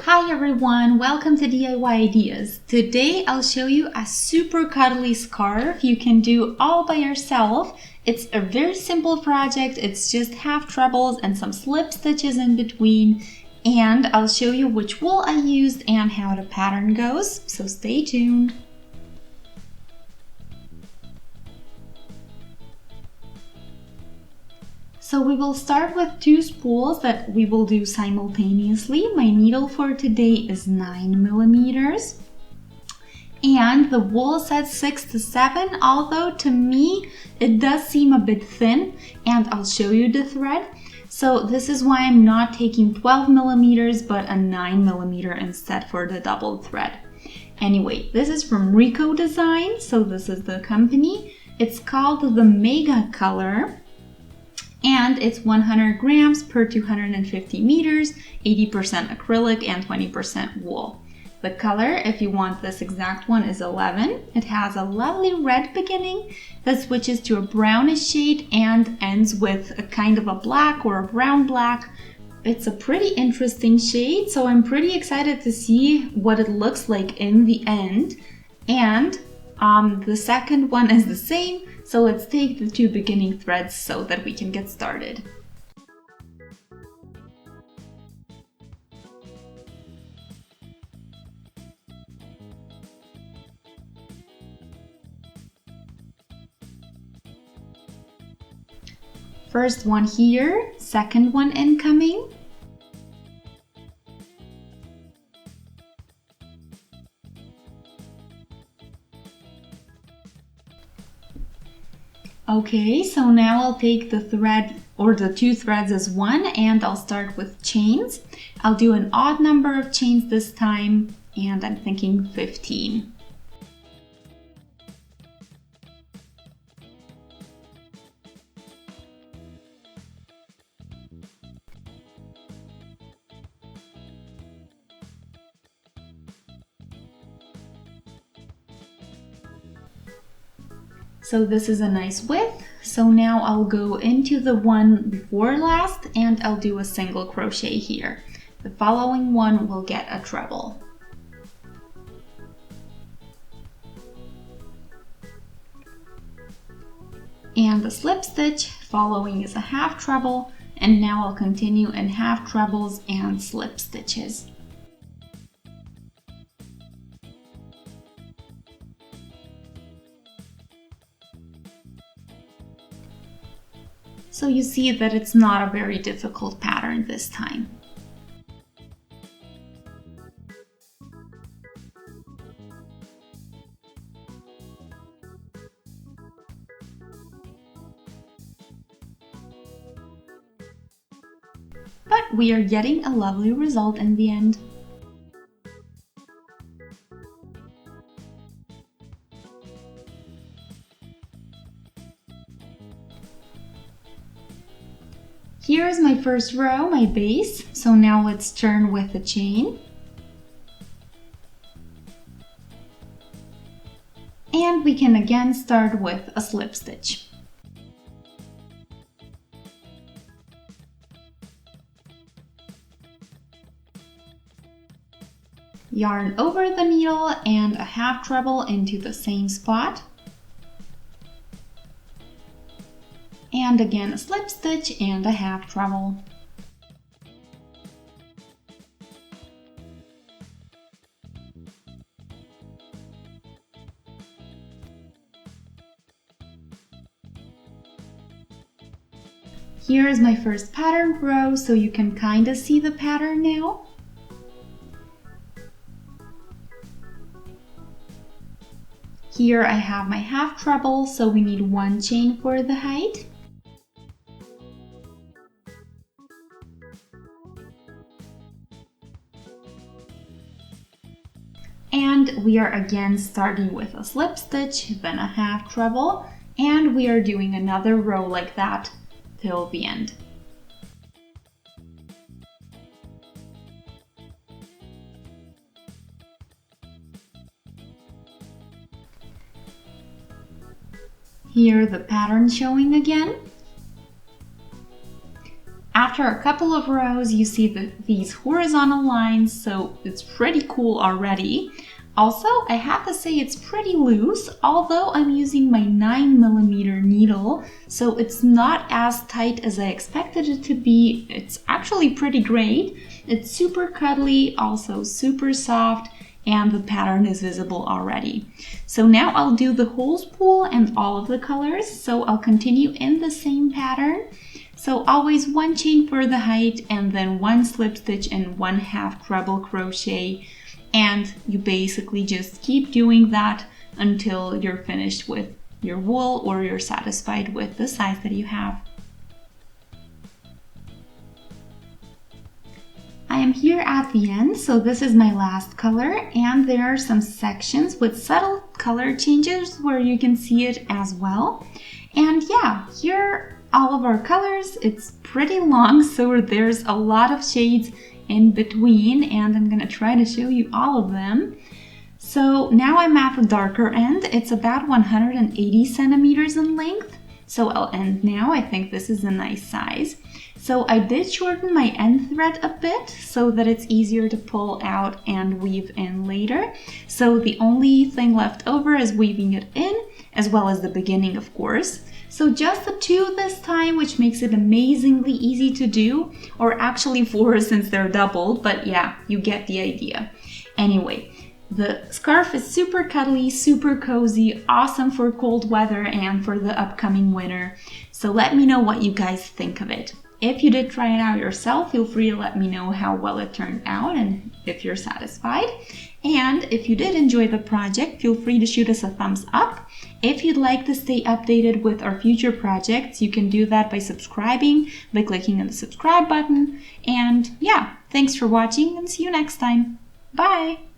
Hi everyone, welcome to DIY Ideas. Today I'll show you a super cuddly scarf you can do all by yourself. It's a very simple project, it's just half trebles and some slip stitches in between. And I'll show you which wool I used and how the pattern goes, so stay tuned. So we will start with two spools that we will do simultaneously. My needle for today is 9 millimeters. And the wool says 6 to 7, although to me it does seem a bit thin, and I'll show you the thread. So this is why I'm not taking 12 millimeters but a 9 millimeter instead for the double thread. Anyway, this is from Rico Design, so this is the company. It's called the Mega Color. And it's 100 grams per 250 meters, 80% acrylic and 20% wool. The color, if you want this exact one, is 11. It has a lovely red beginning that switches to a brownish shade and ends with a kind of a black or a brown black. It's a pretty interesting shade, so I'm pretty excited to see what it looks like in the end. And the second one is the same. So let's take the two beginning threads so that we can get started. First one here, second one incoming. Okay, so now I'll take the thread or the two threads as one and I'll start with chains. I'll do an odd number of chains this time and I'm thinking 15. So this is a nice width. So now I'll go into the one before last and I'll do a single crochet here. The following one will get a treble. And the slip stitch following is a half treble, and now I'll continue in half trebles and slip stitches. So you see that it's not a very difficult pattern this time. But we are getting a lovely result in the end. Here is my first row, my base. So now let's turn with a chain. And we can again start with a slip stitch. Yarn over the needle and a half treble into the same spot. And again a slip stitch and a half treble. Here is my first patterned row, so you can kind of see the pattern now. Here I have my half treble, so we need one chain for the height. And we are again starting with a slip stitch, then a half treble, and we are doing another row like that till the end. Here the pattern showing again. after a couple of rows, you see these horizontal lines, so it's pretty cool already. Also, I have to say it's pretty loose, although I'm using my 9mm needle, so it's not as tight as I expected it to be. It's actually pretty great. It's super cuddly, also super soft, and the pattern is visible already. So now I'll do the whole spool and all of the colors, so I'll continue in the same pattern. So always one chain for the height and then one slip stitch and 1/2 treble crochet. And you basically just keep doing that until you're finished with your wool or you're satisfied with the size that you have. I am here at the end, so this is my last color, and there are some sections with subtle color changes where you can see it as well. And yeah, here are all of our colors. It's pretty long, so there's a lot of shades in between, and I'm gonna try to show you all of them. So now I'm at the darker end. It's about 180 centimeters in length. So I'll end now. I think this is a nice size. So I did shorten my end thread a bit so that it's easier to pull out and weave in later. So the only thing left over is weaving it in, as well as the beginning, of course. So just the 2 this time, which makes it amazingly easy to do, or actually 4 since they're doubled, but yeah, you get the idea. Anyway, the scarf is super cuddly, super cozy, awesome for cold weather and for the upcoming winter. So let me know what you guys think of it. If you did try it out yourself, feel free to let me know how well it turned out and if you're satisfied. And if you did enjoy the project, feel free to shoot us a thumbs up. If you'd like to stay updated with our future projects, you can do that by subscribing, by clicking on the subscribe button. And yeah, thanks for watching and see you next time. Bye!